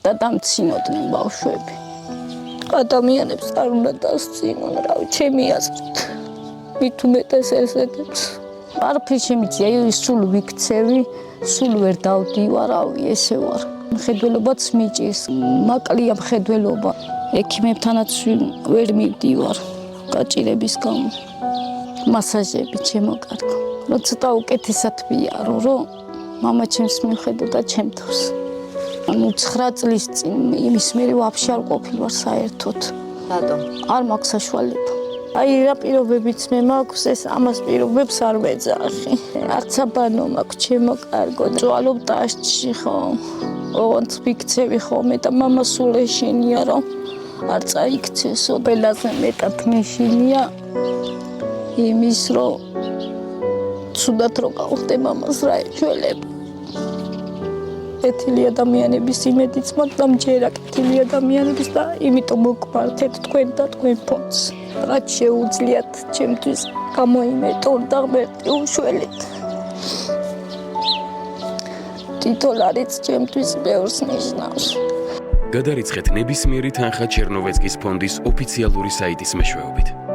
და დამცინოდნენ ბავშვები. ადამიანებს არ უნდა დასცინონ, რავი, ჩემი აზრით. მით უმეტეს ესეთებს. არაფერი შემიძლია, სულ ვიქცევი, სულ ვერ დავდივარ, რავი, ესე ვარ. მხედველობაც მიჭირს, მაკლია მხედველობა. ექიმებთანაც ვერ მივდივარ გაჭირების გამო. მასაჟები შემოკარგო. რომ ცოტა უკეთესად ვიარო, რომ მამა ჩემს მიხედოდა ჩემ თავს. 9 წლის წინ იმის მერე ვაფშე არ ყოფილვარ საერთოდ. რატომ? არ მაქვს საშუალება. რა პირობებიც მე მაქვს, ეს ამას პირობებს არ ვეძახი. არც აბანო მაქვს, ჩემო კარგო. ძვალობ დასჭში ხო. ოღონდ ვიქცევი ხოლმე და მამა სულ ეშინია, რომ არ წაიქცესო. ყველაზე მეტად მეშინია იმის, რომ ცუდად რო გავხდე მამას რა ეშველება. კეთილი ადამიანების იმედიც მაქვს და მჯერა კეთილი ადამიანების და იმიტომ მოგყვართ თქვენ და თქვენ ფონდს. რაც შეუძლიათ ჩემთვის გამოიმეტონ და ღმერთი უშველეთ. ტიტულარიც ჩემთვის ბევრს ნიშნავს. გადარიცხეთ ნებისმიერი თანხა ჩერნოვეცკის ფონდის ოფიციალური საიტის მეშვეობით.